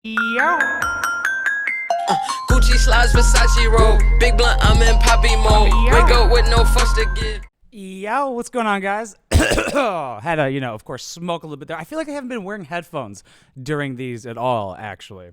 Yo. Gucci slides, Versace roll. Big blunt, I'm in poppy mode. Wake up with no fuss to give. Yo, what's going on, guys? Had to, of course, smoke a little bit there. I feel like I haven't been wearing headphones during these at all, actually.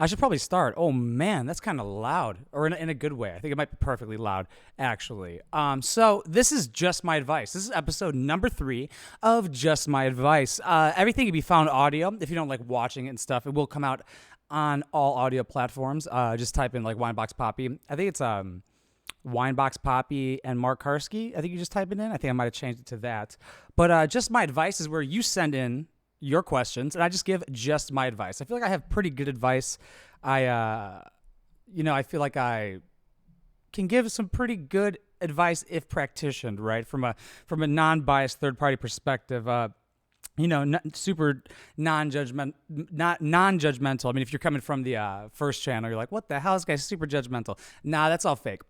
I should probably start. Oh, man, that's kind of loud. Or in a good way. I think it might be perfectly loud, actually. So this is Just My Advice. This is episode number 3 of Just My Advice. Everything can be found audio. If you don't like watching it and stuff, it will come out on all audio platforms. Just type in, like, Wineboxpapi. I think it's Wineboxpapi and Carsky. I think you just type it in. I think I might have changed it to that. But Just My Advice is where you send in your questions, and I just give just my advice. I feel like I have pretty good advice. I feel like I can give some pretty good advice if practitioned, right? From a non-biased third-party perspective. Super non-judgmental. I mean, if you're coming from the first channel, you're like, what the hell? This guy's super judgmental. Nah, that's all fake.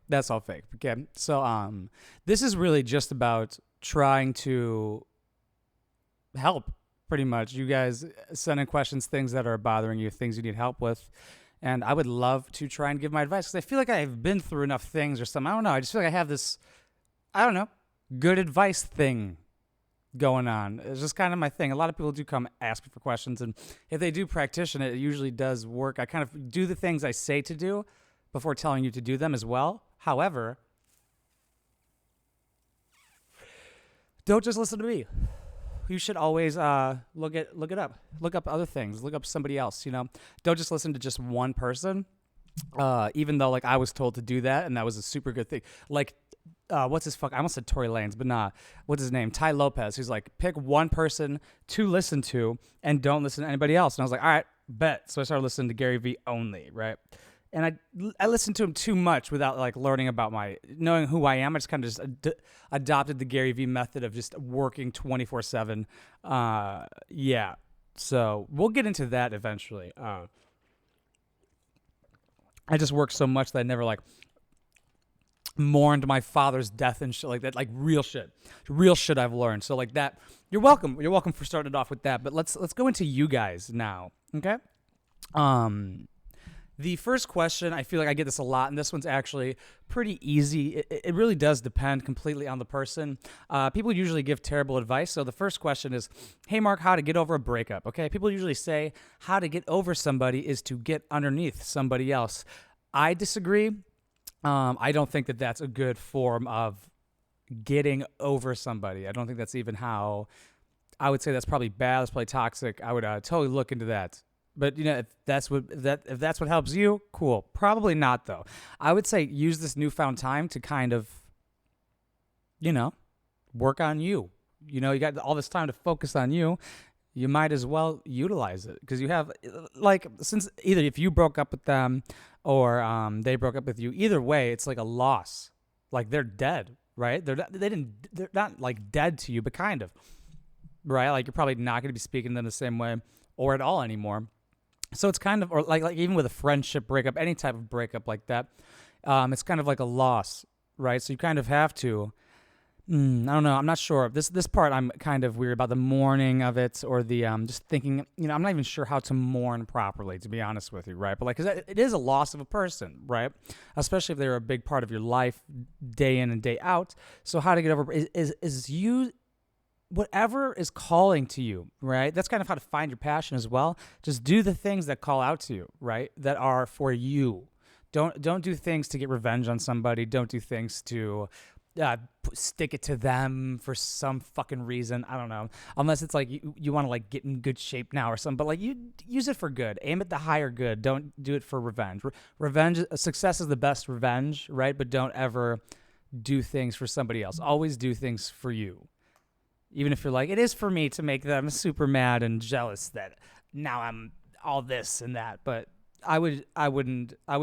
Okay, so this is really just about trying to help. Pretty much. You guys send in questions, things that are bothering you, things you need help with. And I would love to try and give my advice because I feel like I've been through enough things or something. I don't know. I just feel like I have this, good advice thing going on. It's just kind of my thing. A lot of people do come ask me for questions. And if they do practitioner, it usually does work. I kind of do the things I say to do before telling you to do them as well. However, don't just listen to me. You should always look it up. Look up other things. Look up somebody else, Don't just listen to just one person, even though, like, I was told to do that, and that was a super good thing. Like, what's his fuck? I almost said Tory Lanez, but nah. What's his name? Ty Lopez. He's like, pick one person to listen to and don't listen to anybody else. And I was like, all right, bet. So I started listening to Gary Vee only, right? And I listened to him too much without, like, learning about knowing who I am. I just kind of just adopted the Gary Vee method of just working 24/7. Yeah. So we'll get into that eventually. I just worked so much that I never, like, mourned my father's death and shit like that. Like, real shit I've learned. So, like, that, you're welcome for starting it off with that. But let's go into you guys now. Okay. The first question, I feel like I get this a lot, and this one's actually pretty easy. It really does depend completely on the person. People usually give terrible advice. So the first question is, hey, Mark, how to get over a breakup? Okay, people usually say how to get over somebody is to get underneath somebody else. I disagree. I don't think that that's a good form of getting over somebody. I don't think that's even how. I would say that's probably bad. That's probably toxic. I would totally look into that. But if that's what helps you, cool. Probably not, though. I would say use this newfound time to kind of, work on you. You got all this time to focus on you. You might as well utilize it because you have, like, since either if you broke up with them or they broke up with you, either way, it's like a loss. Like, they're dead, right? They're not like dead to you, but kind of, right? Like, you're probably not going to be speaking to them the same way or at all anymore. So it's kind of, or like even with a friendship breakup, any type of breakup like that, it's kind of like a loss, right? So you kind of have to, I don't know, I'm not sure. This part I'm kind of weird about the mourning of it or the just thinking, I'm not even sure how to mourn properly, to be honest with you, right? But, like, because it is a loss of a person, right? Especially if they're a big part of your life day in and day out. So how to get over is you. Whatever is calling to you, right? That's kind of how to find your passion as well. Just do the things that call out to you, right? That are for you. Don't do things to get revenge on somebody. Don't do things to stick it to them for some fucking reason. I don't know. Unless it's like you want to, like, get in good shape now or something. But, like, you use it for good. Aim at the higher good. Don't do it for revenge. Success is the best revenge, right? But don't ever do things for somebody else. Always do things for you. Even if you're like, it is for me to make them super mad and jealous that now I'm all this and that. But I would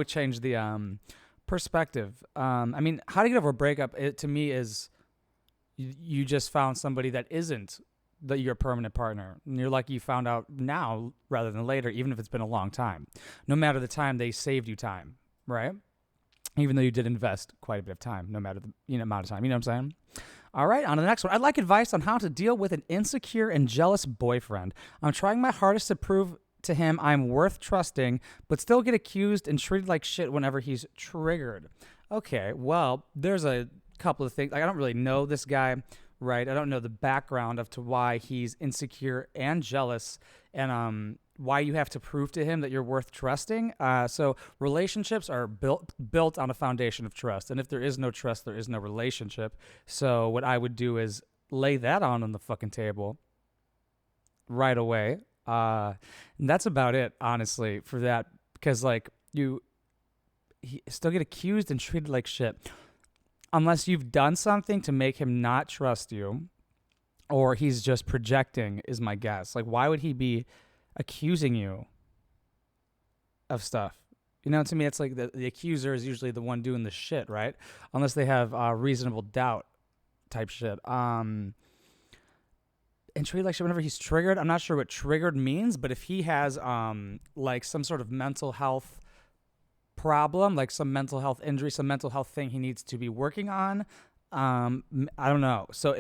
change the perspective. I mean, how to get over a breakup, to me, is you just found somebody that isn't your permanent partner. And you're lucky you found out now rather than later, even if it's been a long time. No matter the time, they saved you time, right? Even though you did invest quite a bit of time, no matter the amount of time. You know what I'm saying? All right, on to the next one. I'd like advice on how to deal with an insecure and jealous boyfriend. I'm trying my hardest to prove to him I'm worth trusting, but still get accused and treated like shit whenever he's triggered. Okay, well, there's a couple of things. Like, I don't really know this guy, right? I don't know the background of to why he's insecure and jealous, and why you have to prove to him that you're worth trusting. So relationships are built on a foundation of trust, and if there is no trust, there is no relationship. So what I would do is lay that on the fucking table right away. And that's about it, honestly, for that, because like you still get accused and treated like shit unless you've done something to make him not trust you, or he's just projecting, is my guess. Like, why would he be accusing you of stuff? You know, to me, it's like the accuser is usually the one doing the shit, right? Unless they have reasonable doubt type shit. And treat like shit whenever he's triggered. I'm not sure what triggered means, but if he has like some sort of mental health problem, like some mental health injury, some mental health thing he needs to be working on, I don't know. So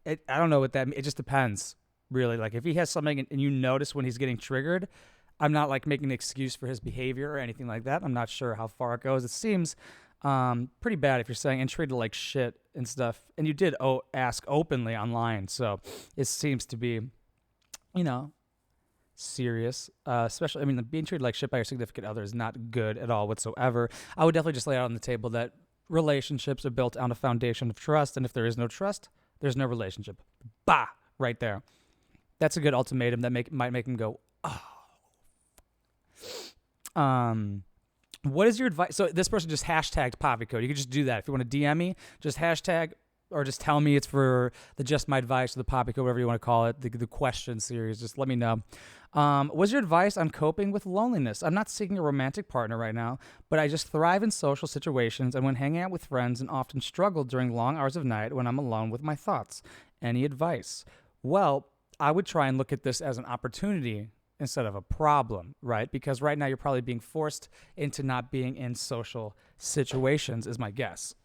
I don't know what that means. It just depends, really. Like, if he has something and you notice when he's getting triggered, I'm not like making an excuse for his behavior or anything like that. I'm not sure how far it goes. It seems pretty bad if you're saying and treated like shit and stuff. And you did ask openly online, so it seems to be, you know, serious. Especially, I mean, being treated like shit by your significant other is not good at all whatsoever. I would definitely just lay out on the table that relationships are built on a foundation of trust, and if there is no trust, there's no relationship. Bah! Right there. That's a good ultimatum that might make him go, oh. What is your advice? So this person just hashtagged Poppy Code. You could just do that. If you want to DM me, just hashtag or just tell me it's for the Just My Advice or the Poppy Code, whatever you want to call it, the question series. Just let me know. What's your advice on coping with loneliness? I'm not seeking a romantic partner right now, but I just thrive in social situations and when hanging out with friends, and often struggle during long hours of night when I'm alone with my thoughts. Any advice? Well, I would try and look at this as an opportunity instead of a problem, right? Because right now you're probably being forced into not being in social situations, is my guess.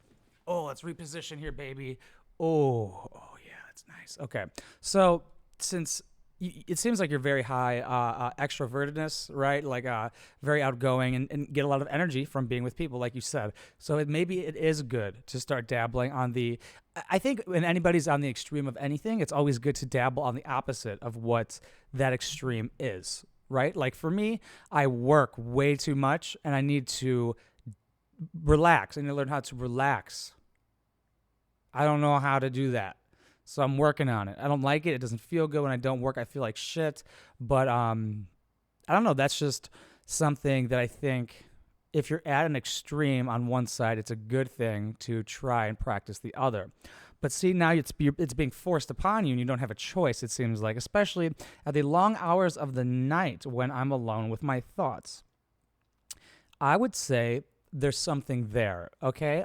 Oh, let's reposition here, baby. Oh yeah, that's nice. Okay, so since it seems like you're very high extrovertedness, right? Like very outgoing and get a lot of energy from being with people, like you said. So maybe it is good to start dabbling on the, I think when anybody's on the extreme of anything, it's always good to dabble on the opposite of what that extreme is, right? Like for me, I work way too much and I need to relax. I need to learn how to relax. I don't know how to do that. So I'm working on it. I don't like it. It doesn't feel good when I don't work. I feel like shit. But I don't know. That's just something that I think if you're at an extreme on one side, it's a good thing to try and practice the other. But see, now it's being forced upon you and you don't have a choice, it seems like, especially at the long hours of the night when I'm alone with my thoughts. I would say there's something there, okay?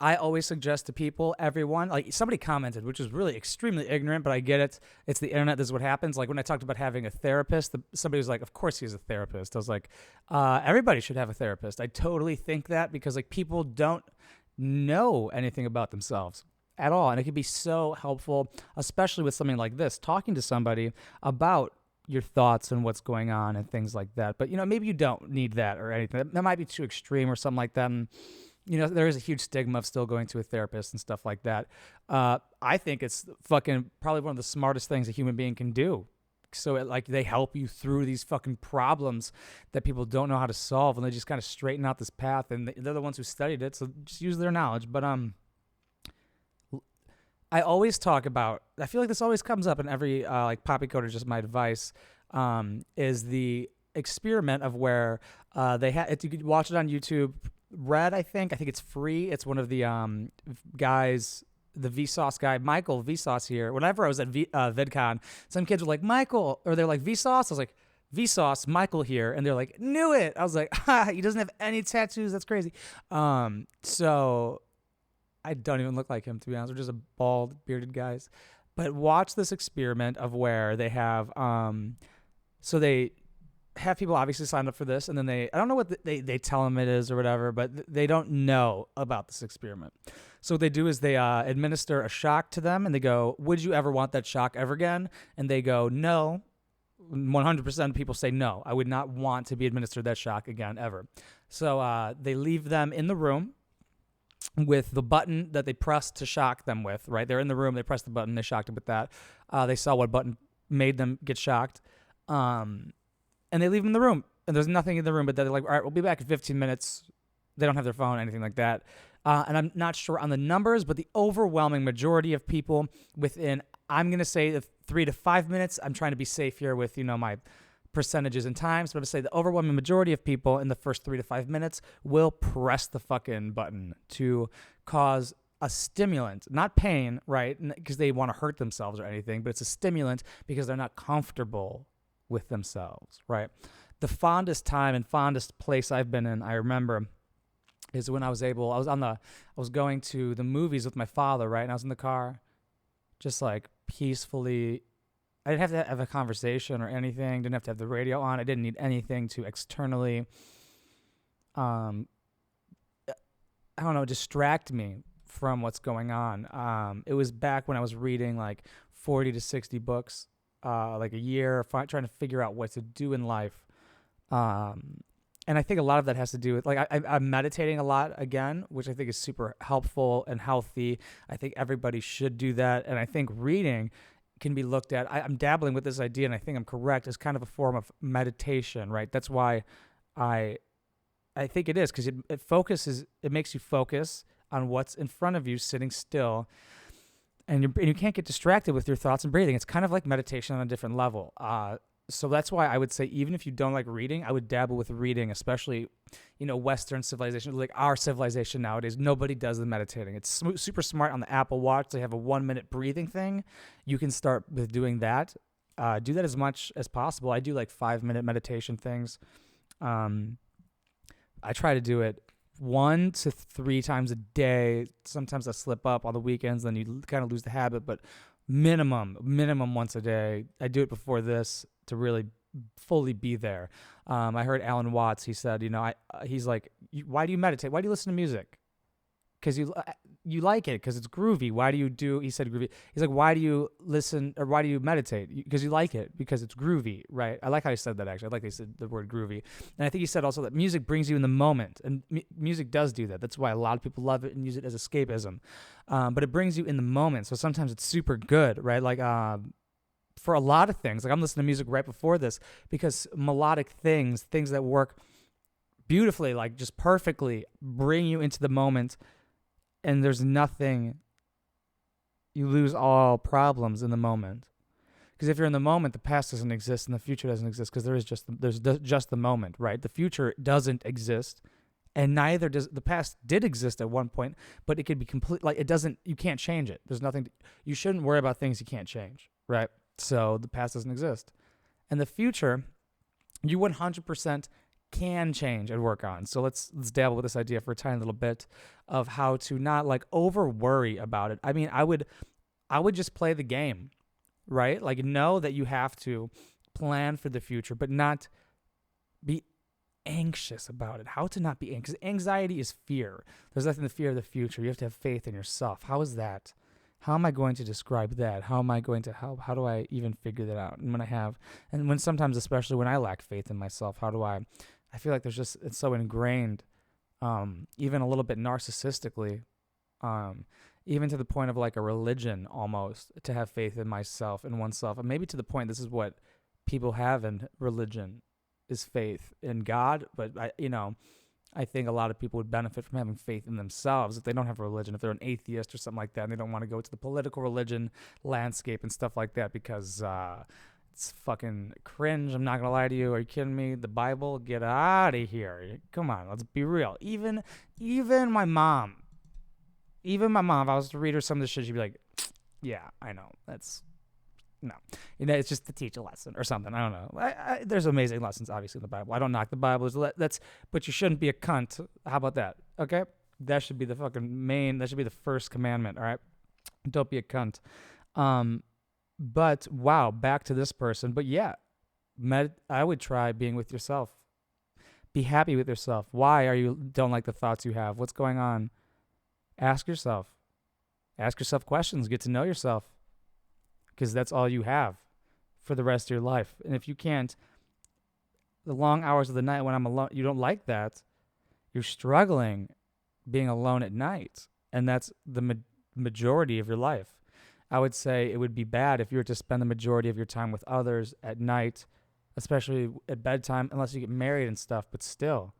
I always suggest to people, everyone, like somebody commented, which was really extremely ignorant, but I get it. It's the internet. This is what happens. Like when I talked about having a therapist, somebody was like, of course he's a therapist. I was like, everybody should have a therapist. I totally think that because like people don't know anything about themselves at all. And it can be so helpful, especially with something like this, talking to somebody about your thoughts and what's going on and things like that. But, you know, maybe you don't need that or anything. That might be too extreme or something like that. And, you know, there is a huge stigma of still going to a therapist and stuff like that. I think it's fucking probably one of the smartest things a human being can do. So like they help you through these fucking problems that people don't know how to solve, and they just kind of straighten out this path, and they're the ones who studied it. So just use their knowledge. But, I always talk about, I feel like this always comes up in every like Poppy Code or Just My Advice, is the experiment of where you could watch it on YouTube. Red, I think it's free. It's one of the guys, the Vsauce guy, Michael Vsauce here. Whenever I was at VidCon, some kids were like, Michael, or they're like, Vsauce? I was like, Vsauce, Michael here. And they're like, knew it. I was like, he doesn't have any tattoos. That's crazy. So I don't even look like him, to be honest. We're just a bald, bearded guys. But watch this experiment of where they have, so they have people obviously sign up for this, and then I don't know what they tell them it is or whatever, but they don't know about this experiment. So what they do is they administer a shock to them, and they go, would you ever want that shock ever again? And they go, no. 100% of people say no. I would not want to be administered that shock again, ever. So they leave them in the room with the button that they pressed to shock them with, right? They're in the room, they press the button, they shocked them with that. They saw what button made them get shocked. And they leave them in the room. And there's nothing in the room, but they're like, all right, we'll be back in 15 minutes. They don't have their phone, anything like that. And I'm not sure on the numbers, but the overwhelming majority of people within, I'm going to say 3 to 5 minutes. I'm trying to be safe here with, my percentages and times, but I'm going to say the overwhelming majority of people in the first 3 to 5 minutes will press the fucking button to cause a stimulant, not pain, right? Because they want to hurt themselves or anything, but it's a stimulant because they're not comfortable with themselves, right? The fondest time and fondest place I've been in, I remember, is when I was going to the movies with my father, right? And I was in the car, just like peacefully. I didn't have to have a conversation or anything. Didn't have to have the radio on. I didn't need anything to externally, distract me from what's going on. It was back when I was reading like 40 to 60 books, like a year, trying to figure out what to do in life. And I think a lot of that has to do with, like, I'm meditating a lot again, which I think is super helpful and healthy. I think everybody should do that. And I think reading can be looked at, I'm dabbling with this idea, and I think I'm correct, as kind of a form of meditation, right? That's why I think it is, because it makes you focus on what's in front of you, sitting still, and you can't get distracted with your thoughts and breathing. It's kind of like meditation on a different level. So that's why I would say, even if you don't like reading, I would dabble with reading, especially, Western civilization, like our civilization nowadays. Nobody does the meditating. It's super smart on the Apple Watch. They have a 1-minute breathing thing. You can start with doing that. Do that as much as possible. I do like 5-minute meditation things. I try to do it 1 to 3 times a day. Sometimes I slip up on the weekends, then you kind of lose the habit, but minimum once a day. I do it before this to really fully be there. I heard Alan Watts, he said, he's like, why do you meditate? Why do you listen to music? Because you like it, because it's groovy. He said groovy. He's like, why do you listen, or why do you meditate? Because you like it, because it's groovy, right? I like how he said that, actually. I like how he said the word groovy. And I think he said also that music brings you in the moment, and music does do that. That's why a lot of people love it and use it as escapism. But it brings you in the moment, so sometimes it's super good, right? Like, for a lot of things, like I'm listening to music right before this, because melodic things that work beautifully, like just perfectly, bring you into the moment. And there's nothing, you lose all problems in the moment. Because if you're in the moment, the past doesn't exist and the future doesn't exist, because there's just the moment, right? The future doesn't exist, and neither does the past. Did exist at one point, but it could be complete, like it doesn't, you can't change it. There's nothing, you shouldn't worry about things you can't change, right? So the past doesn't exist. And the future, you 100% can change and work on. So let's dabble with this idea for a tiny little bit of how to not like over worry about it. I mean, I would just play the game, right? Like, know that you have to plan for the future, but not be anxious about it. How to not be anxious? Anxiety is fear. There's nothing to fear of the future. You have to have faith in yourself. How is that? How am I going to describe that? How am I going to help? How do I even figure that out? And when sometimes, especially when I lack faith in myself, I feel like it's so ingrained, even a little bit narcissistically, even to the point of like a religion almost, to have faith in myself and oneself. And maybe to the point, this is what people have in religion, is faith in God. But I think a lot of people would benefit from having faith in themselves if they don't have a religion, if they're an atheist or something like that, and they don't want to go to the political religion landscape and stuff like that, because it's fucking cringe. I'm not going to lie to you. Are you kidding me? The Bible? Get out of here. Come on, let's be real. Even my mom, if I was to read her some of this shit, she'd be like, yeah, I know. No. It's just to teach a lesson or something. I don't know. There's amazing lessons, obviously, in the Bible. I don't knock the Bible. But you shouldn't be a cunt. How about that? Okay? That should be the that should be the first commandment, all right? Don't be a cunt. But, wow, back to this person. But, yeah, I would try being with yourself. Be happy with yourself. Why don't like the thoughts you have? What's going on? Ask yourself. Ask yourself questions. Get to know yourself. Because that's all you have. for the rest of your life. And if you can't, the long hours of the night when I'm alone, you don't like that, you're struggling being alone at night. And that's the majority of your life. I would say it would be bad if you were to spend the majority of your time with others at night, especially at bedtime, unless you get married and stuff. But still,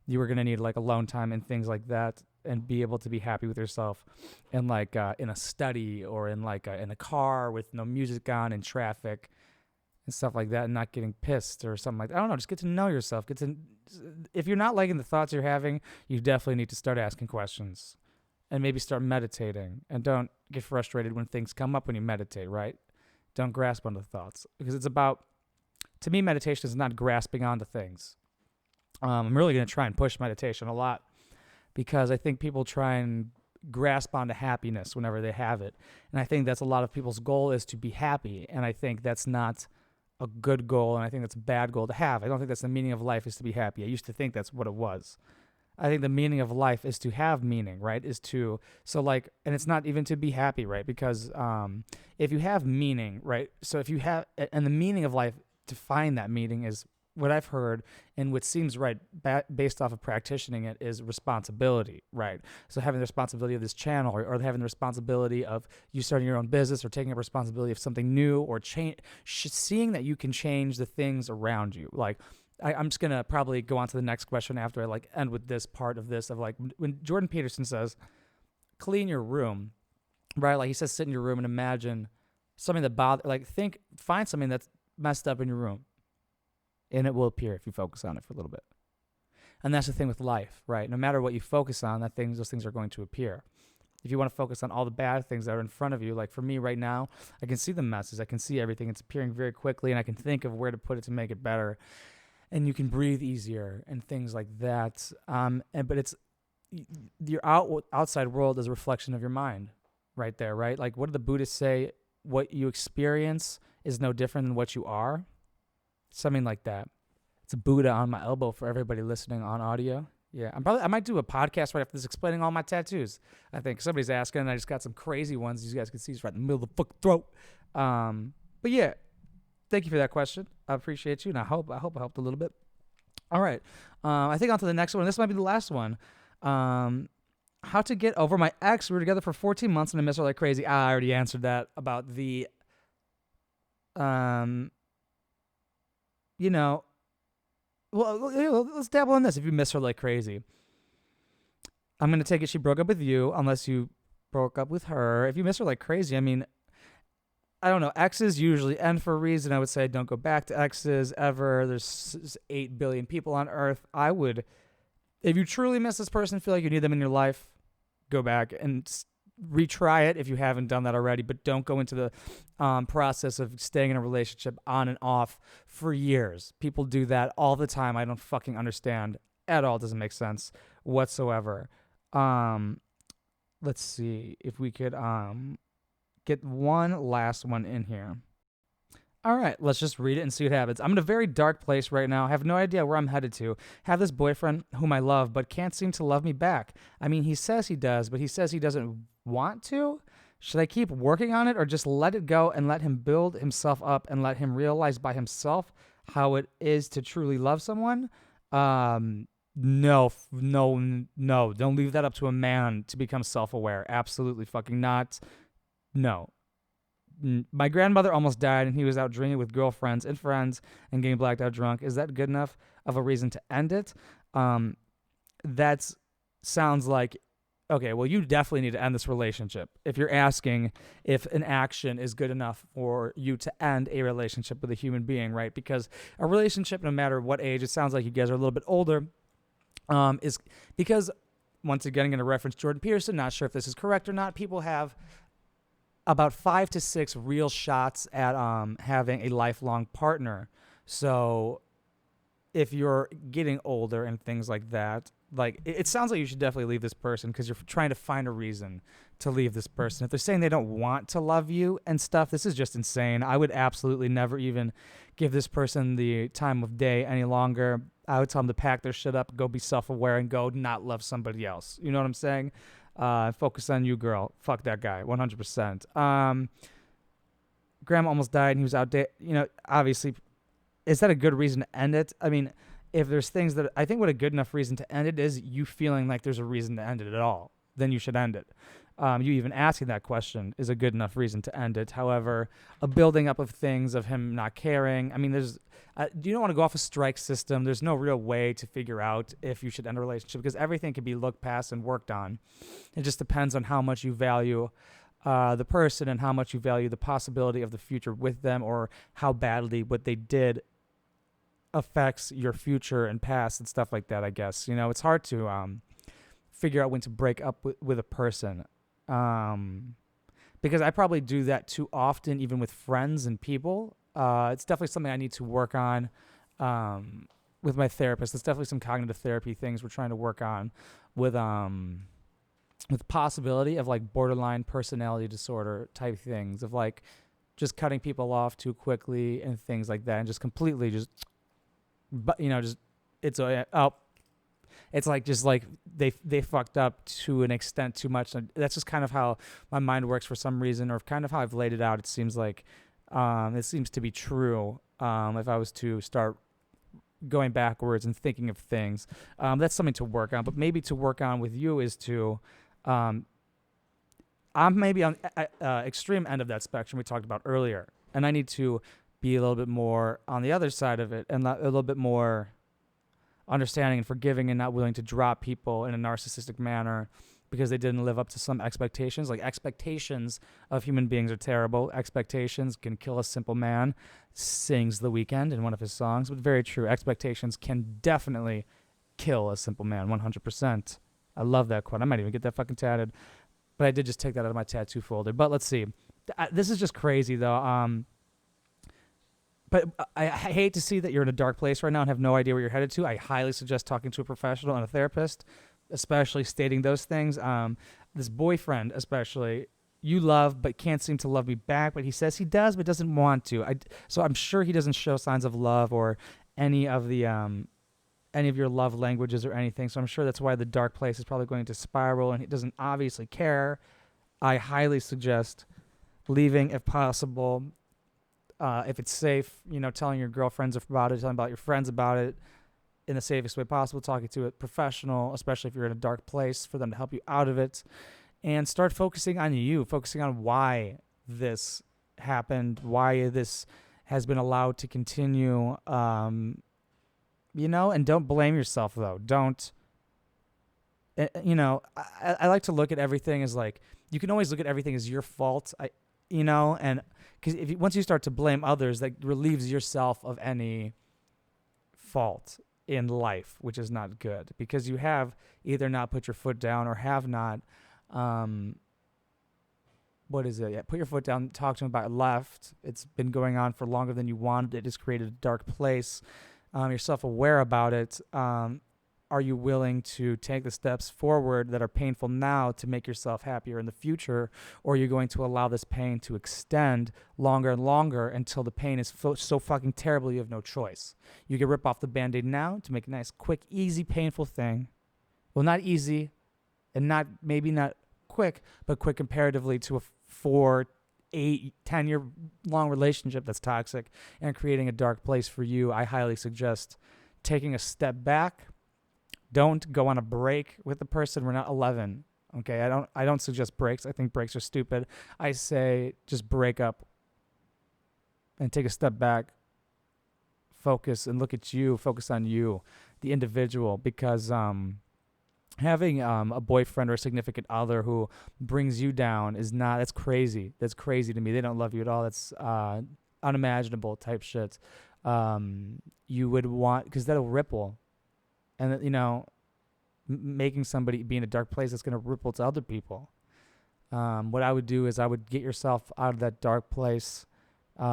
you were going to need like alone time and things like that, and be able to be happy with yourself in like in a study, or in like in a car with no music on in traffic and stuff like that, and not getting pissed or something like that. I don't know. Just get to know yourself. If you're not liking the thoughts you're having, you definitely need to start asking questions. And maybe start meditating. And don't get frustrated when things come up when you meditate, right? Don't grasp onto thoughts. Because it's about, to me, meditation is not grasping onto things. I'm really going to try and push meditation a lot, because I think people try and grasp onto happiness whenever they have it. And I think that's a lot of people's goal, is to be happy. And I think that's not a good goal, and I think that's a bad goal to have. I don't think that's the meaning of life, is to be happy. I used to think that's what it was. I think the meaning of life is to have meaning, right? And it's not even to be happy, right? Because if you have meaning, right? So if you have, and the meaning of life, to find that meaning is what I've heard, and what seems right based off of practicing it, is responsibility, right? So having the responsibility of this channel, or having the responsibility of you starting your own business, or taking up responsibility of something new, or seeing that you can change the things around you. Like, I'm just going to probably go on to the next question after I like end with this part of this, of like when Jordan Peterson says, clean your room, right? Like he says, sit in your room and imagine something that find something that's messed up in your room, and it will appear if you focus on it for a little bit. And that's the thing with life, right? No matter what you focus on, those things are going to appear. If you want to focus on all the bad things that are in front of you, like for me right now, I can see the messes. I can see everything. It's appearing very quickly, and I can think of where to put it to make it better. And you can breathe easier and things like that. But it's your outside world is a reflection of your mind, right there, right? Like, what do the Buddhists say? What you experience is no different than what you are. Something like that. It's a Buddha on my elbow for everybody listening on audio. Yeah, I might do a podcast right after this explaining all my tattoos. I think somebody's asking, and I just got some crazy ones. You guys can see it's right in the middle of the fucking throat. But yeah. Thank you for that question. I appreciate you, and I hope I helped a little bit. All right. I think on to the next one. This might be the last one. How to get over my ex. We were together for 14 months, and I miss her like crazy. I already answered that about the, well, let's dabble in this. If you miss her like crazy, I'm going to take it she broke up with you, unless you broke up with her. If you miss her like crazy, I mean, I don't know. Exes usually end for a reason. I would say don't go back to exes ever. There's 8 billion people on Earth. I would, if you truly miss this person, feel like you need them in your life, go back and retry it if you haven't done that already. But don't go into the process of staying in a relationship on and off for years. People do that all the time. I don't fucking understand at all. It doesn't make sense whatsoever. Let's see if we could get one last one in here. All right, let's just read it and see what happens. I'm in a very dark place right now. I have no idea where I'm headed to. Have this boyfriend whom I love, but can't seem to love me back. I mean, he says he does, but he says he doesn't want to. Should I keep working on it, or just let it go and let him build himself up and let him realize by himself how it is to truly love someone? No. Don't leave that up to a man to become self-aware. Absolutely fucking not. No. My grandmother almost died, and he was out drinking with girlfriends and friends and getting blacked out drunk. Is that good enough of a reason to end it? That sounds like, okay, well, you definitely need to end this relationship. If you're asking if an action is good enough for you to end a relationship with a human being, right? Because a relationship, no matter what age, it sounds like you guys are a little bit older, is because, once again, I'm going to reference Jordan Peterson, not sure if this is correct or not, people have about 5 to 6 real shots at having a lifelong partner. So if you're getting older and things like that, like it sounds like you should definitely leave this person, because you're trying to find a reason to leave this person. If they're saying they don't want to love you and stuff, this is just insane. I would absolutely never even give this person the time of day any longer. I would tell them to pack their shit up, go be self-aware, and go not love somebody else. You know what I'm saying? Focus on you, girl. Fuck that guy, 100%. grandma almost died and he was outdated. Obviously, is that a good reason to end it? I mean, if there's things that I think what a good enough reason to end it is you feeling like there's a reason to end it at all, then you should end it. You even asking that question is a good enough reason to end it. However, a building up of things of him not caring. I mean, you don't want to go off a strike system. There's no real way to figure out if you should end a relationship because everything can be looked past and worked on. It just depends on how much you value the person and how much you value the possibility of the future with them, or how badly what they did affects your future and past and stuff like that, I guess. It's hard to figure out when to break up with a person. Because I probably do that too often, even with friends and people. It's definitely something I need to work on with my therapist. There's definitely some cognitive therapy things we're trying to work on with possibility of like borderline personality disorder type things, of like just cutting people off too quickly and things like that, and just completely it's like just like they fucked up to an extent too much. And that's just kind of how my mind works for some reason, or kind of how I've laid it out. It seems like it seems to be true. If I was to start going backwards and thinking of things, that's something to work on. But maybe to work on with you is to I'm maybe on extreme end of that spectrum we talked about earlier, and I need to be a little bit more on the other side of it, and a little bit more understanding and forgiving, and not willing to drop people in a narcissistic manner because they didn't live up to some expectations. Like, expectations of human beings are terrible. Expectations can kill a simple man, sings The Weeknd in one of his songs. But very true. Expectations can definitely kill a simple man, 100%. I love that quote. I might even get that fucking tatted. But I did just take that out of my tattoo folder. But let's see. This is just crazy, though. But I hate to see that you're in a dark place right now and have no idea where you're headed to. I highly suggest talking to a professional and a therapist, especially stating those things. This boyfriend, especially, you love but can't seem to love me back. But he says he does but doesn't want to. So I'm sure he doesn't show signs of love or any of your love languages or anything. So I'm sure that's why the dark place is probably going to spiral, and he doesn't obviously care. I highly suggest leaving if possible. If it's safe, telling your girlfriends about it, telling about your friends about it in the safest way possible, talking to a professional, especially if you're in a dark place, for them to help you out of it, and start focusing on you, focusing on why this happened, why this has been allowed to continue, and don't blame yourself, though. Don't, I like to look at everything as like, you can always look at everything as your fault, and because once you start to blame others, that relieves yourself of any fault in life, which is not good, because you have either not put your foot down or have not, put your foot down, talk to him about it, left. It's been going on for longer than you wanted. It has created a dark place. You're self-aware about it. Are you willing to take the steps forward that are painful now to make yourself happier in the future? Or are you going to allow this pain to extend longer and longer until the pain is so fucking terrible you have no choice? You can rip off the Band-Aid now to make a nice, quick, easy, painful thing. Well, not easy and maybe not quick, but quick comparatively to a 4, 8, 10-year long relationship that's toxic and creating a dark place for you. I highly suggest taking a step back. Don't go on a break with the person. We're not 11, okay? I don't suggest breaks. I think breaks are stupid. I say just break up and take a step back. Focus and look at you. Focus on you, the individual, because having a boyfriend or a significant other who brings you down that's crazy. That's crazy to me. They don't love you at all. That's unimaginable type shit. You would want, because that'll ripple. And, making somebody be in a dark place, that's going to ripple to other people. What I would do is I would get yourself out of that dark place.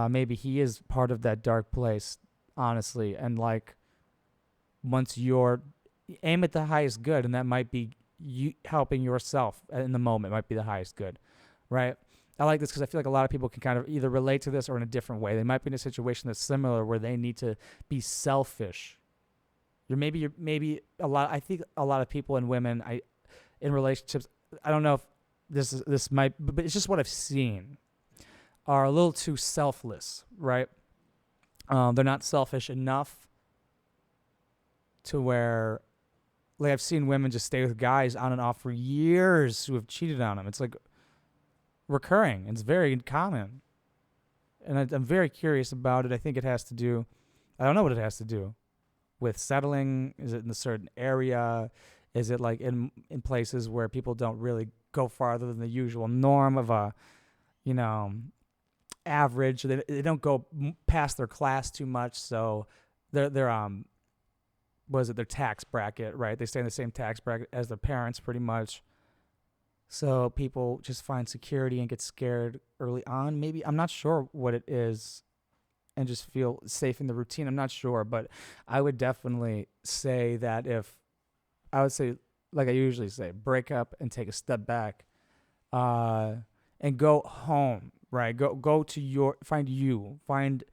Maybe he is part of that dark place, honestly. And, once you're aim at the highest good, and that might be you helping yourself in the moment, might be the highest good, right? I like this because I feel like a lot of people can kind of either relate to this or in a different way. They might be in a situation that's similar where they need to be selfish. Maybe a lot. I think a lot of people and women, in relationships, I don't know if this might, but it's just what I've seen. are a little too selfless, right? They're not selfish enough to where, like, I've seen women just stay with guys on and off for years who have cheated on them. It's like recurring. It's very common. And I'm very curious about it. I think it has to do, I don't know what it has to do with settling. Is it in a certain area? Is it like in places where people don't really go farther than the usual norm of a, you know, average? They don't go past their class too much, so they're their tax bracket, right? They stay in the same tax bracket as their parents pretty much. So people just find security and get scared early on. Maybe, I'm not sure what it is, and just feel safe in the routine. I'm not sure, but I would definitely say that I would say, like I usually say, break up and take a step back, and go home, right? Go to find,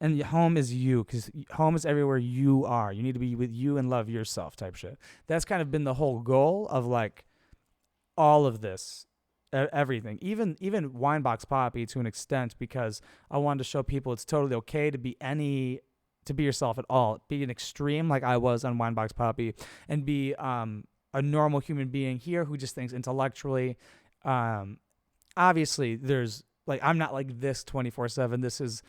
and home is you, because home is everywhere you are. You need to be with you and love yourself type shit. That's kind of been the whole goal of like all of this, everything, even Wineboxpapi to an extent, because I wanted to show people it's totally okay to be yourself at all. Be an extreme like I was on Wineboxpapi, and be a normal human being here who just thinks intellectually. Obviously, there's like, I'm not like this 24/7.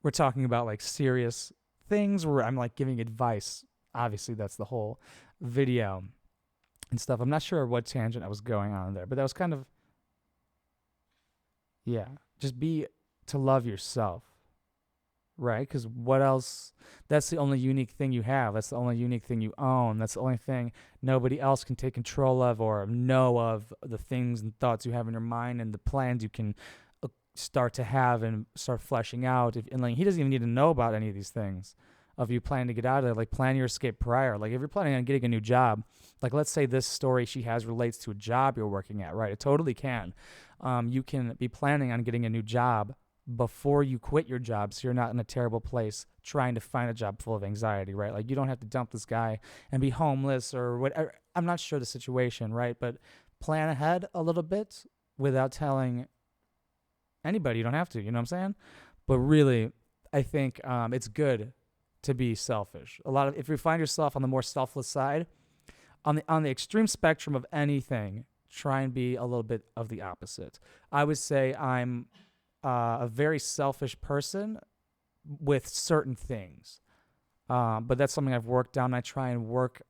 We're talking about like serious things where I'm like giving advice. Obviously, that's the whole video and stuff. I'm not sure what tangent I was going on there, but that was kind of, yeah, just to love yourself, right? Because what else? That's the only unique thing you have. That's the only unique thing you own. That's the only thing nobody else can take control of or know of, the things and thoughts you have in your mind and the plans you can start to have and start fleshing out. And like, he doesn't even need to know about any of these things of you planning to get out of there. Like, plan your escape prior. Like, if you're planning on getting a new job, like, let's say this story she has relates to a job you're working at, right? It totally can. You can be planning on getting a new job before you quit your job, so you're not in a terrible place trying to find a job full of anxiety, right? Like, you don't have to dump this guy and be homeless or whatever. I'm not sure the situation, right? But plan ahead a little bit without telling anybody. You don't have to, you know what I'm saying? But really, I think it's good to be selfish. If you find yourself on the more selfless side, on the extreme spectrum of anything, try and be a little bit of the opposite. I would say I'm a very selfish person with certain things, but that's something I've worked on. I try and work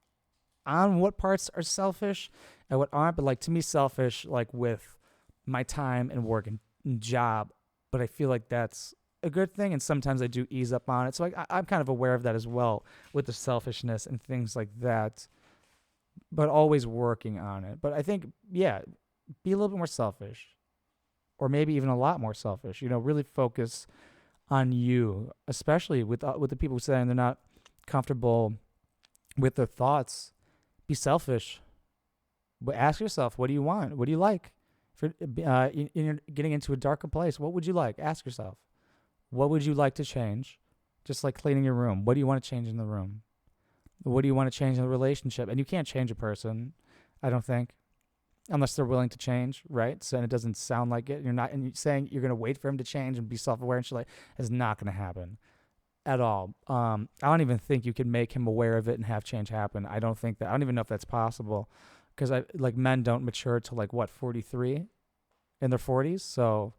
on what parts are selfish and what aren't. But like, to me, selfish like with my time and work and job, but I feel like that's a good thing, and sometimes I do ease up on it. So I'm kind of aware of that as well, with the selfishness and things like that, but always working on it. But I think, yeah, be a little bit more selfish, or maybe even a lot more selfish. Really focus on you, especially with the people saying they're not comfortable with their thoughts. Be selfish, but ask yourself, what do you want? What do you like? If you're getting into a darker place, what would you like? Ask yourself, what would you like to change? Just like cleaning your room. What do you want to change in the room? What do you want to change in the relationship? And you can't change a person, I don't think, unless they're willing to change, right? So, and it doesn't sound like it. And you're saying you're going to wait for him to change and be self-aware and shit, like, it's not going to happen at all. I don't even think you can make him aware of it and have change happen. I don't even know if that's possible, because men don't mature till 43 in their 40s. So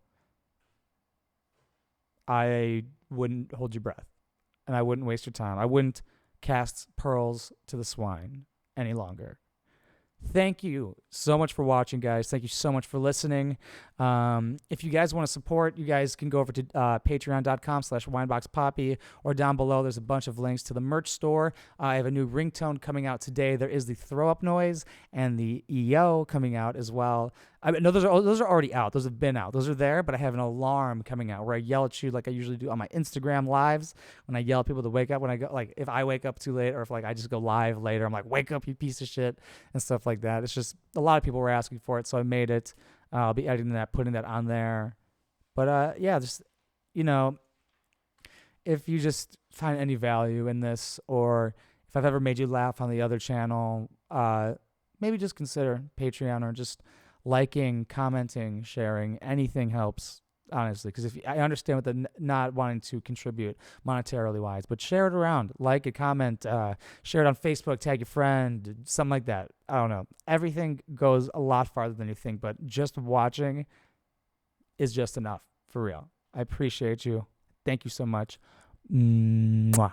I wouldn't hold your breath, and I wouldn't waste your time. I wouldn't cast pearls to the swine any longer. Thank you so much for watching, guys. Thank you so much for listening. If you guys want to support, you guys can go over to patreon.com/wineboxpapi, or down below there's a bunch of links to the merch store. I have a new ringtone coming out today. There is the throw up noise and the EO coming out as well. No, those are already out. Those have been out. Those are there, but I have an alarm coming out where I yell at you like I usually do on my Instagram lives, when I yell at people to wake up when I go, like, if I wake up too late, or if I just go live later, I'm like, wake up, you piece of shit, and stuff like that. It's just a lot of people were asking for it, so I made it. I'll be editing that, putting that on there. But yeah, just, if you just find any value in this, or if I've ever made you laugh on the other channel, maybe just consider Patreon, or just liking, commenting, sharing. Anything helps. honestly, because I understand with the not wanting to contribute monetarily wise, but share it around, like it, comment, share it on Facebook, tag your friend, something like that. I don't know. Everything goes a lot farther than you think, but just watching is just enough, for real. I appreciate you. Thank you so much. Mwah.